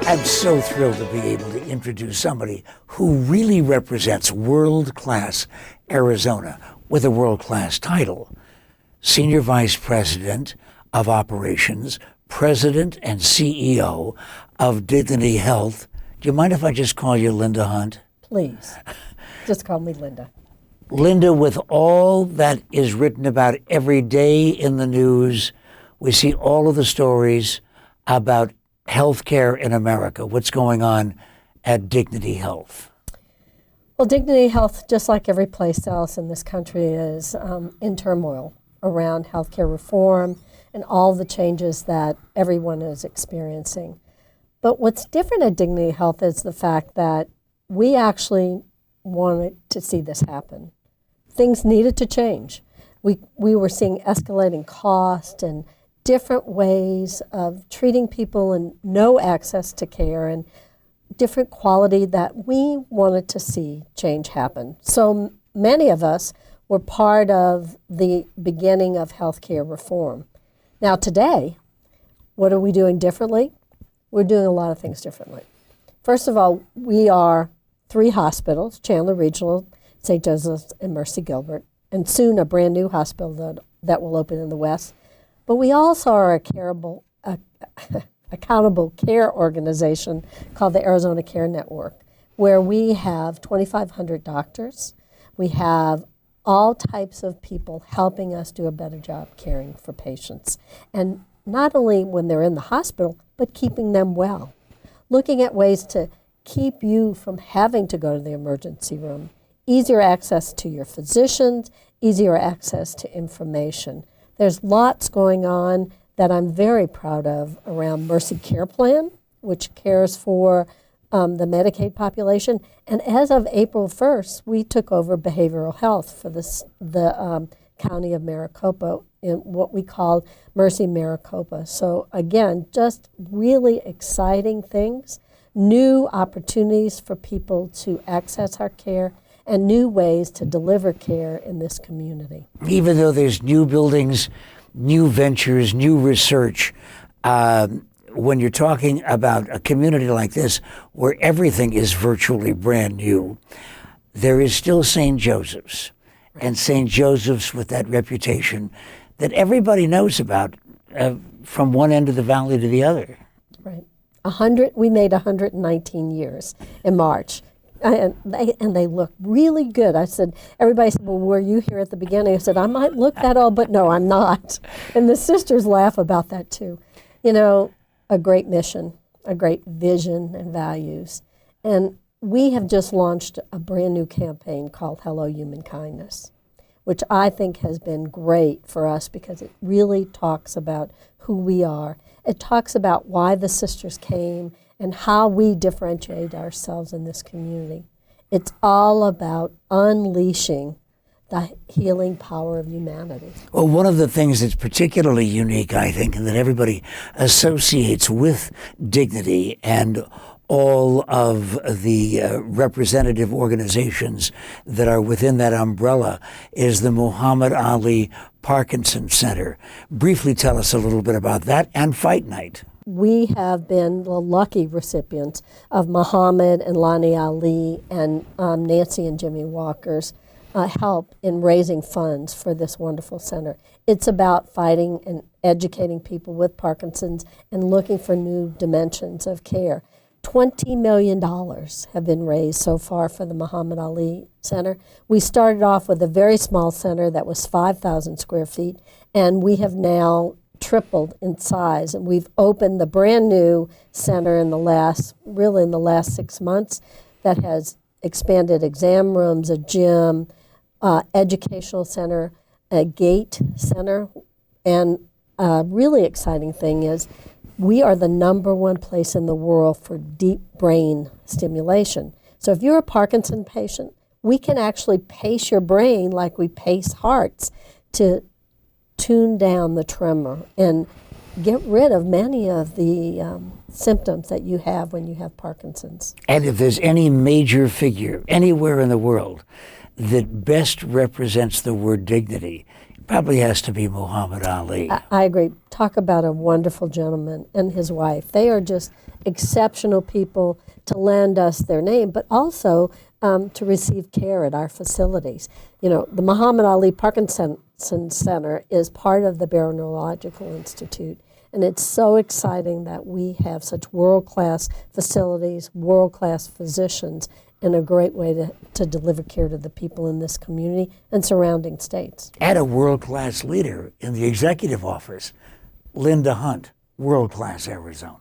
I'm so thrilled to be able to introduce somebody who really represents world-class Arizona with a world-class title. Senior Vice President of Operations, President and CEO of Dignity Health. Do you mind if I just call you Linda Hunt? Please, just call me Linda. Linda, with all that is written about every day in the news, we see all of the stories about healthcare in America. What's going on at Dignity Health? Well, Dignity Health, just like every place else in this country, is in turmoil around healthcare reform and all the changes that everyone is experiencing. But what's different at Dignity Health is the fact that we actually wanted to see this happen. Things needed to change. We were seeing escalating cost and different ways of treating people and no access to care and different quality that we wanted to see change happen. So many of us were part of the beginning of healthcare reform. Now today, what are we doing differently? We're doing a lot of things differently. First of all, we are 3 hospitals, Chandler Regional, St. Joseph's, and Mercy Gilbert, and soon a brand new hospital that will open in the West. But we also are a accountable care organization called the Arizona Care Network, where we have 2,500 doctors. We have all types of people helping us do a better job caring for patients. And not only when they're in the hospital, but keeping them well. Looking at ways to keep you from having to go to the emergency room. Easier access to your physicians, easier access to information. There's lots going on that I'm very proud of around Mercy Care Plan, which cares for the Medicaid population. And as of April 1st, we took over behavioral health for the county of Maricopa in what we call Mercy Maricopa. So again, just really exciting things, new opportunities for people to access our care, and new ways to deliver care in this community. Even though there's new buildings, new ventures, new research, when you're talking about a community like this where everything is virtually brand new, there is still St. Joseph's, and St. Joseph's with that reputation that everybody knows about from one end of the valley to the other. Right. We made 119 years in March. And they look really good. I said, everybody said, well, were you here at the beginning? I said, I might look that old, but no, I'm not. And the sisters laugh about that too. You know, a great mission, a great vision and values. And we have just launched a brand new campaign called Hello Human Kindness, which I think has been great for us because it really talks about who we are. It talks about why the sisters came and how we differentiate ourselves in this community. It's all about unleashing the healing power of humanity. Well, one of the things that's particularly unique, I think, and that everybody associates with Dignity and all of the representative organizations that are within that umbrella is the Muhammad Ali Parkinson Center. Briefly tell us a little bit about that and Fight Night. We have been the lucky recipients of Muhammad and Lonnie Ali and Nancy and Jimmy Walker's help in raising funds for this wonderful center. It's about fighting and educating people with Parkinson's and looking for new dimensions of care. $20 million have been raised so far for the Muhammad Ali Center. We started off with a very small center that was 5,000 square feet, and we have now tripled in size, and we've opened the brand new center in the last 6 months that has expanded exam rooms, a gym, educational center, a gait center, and a really exciting thing is we are the #1 place in the world for deep brain stimulation. So if you're a Parkinson patient, we can actually pace your brain like we pace hearts to tune down the tremor and get rid of many of the symptoms that you have when you have Parkinson's. And if there's any major figure anywhere in the world that best represents the word dignity, it probably has to be Muhammad Ali. I agree talk about a wonderful gentleman and his wife. They are just exceptional people to lend us their name, but also to receive care at our facilities. You know, the Muhammad Ali Parkinson Center is part of the Barrow Neurological Institute, and it's so exciting that we have such world-class facilities, world-class physicians, and a great way to deliver care to the people in this community and surrounding states. And a world-class leader in the executive office, Linda Hunt, world-class Arizona.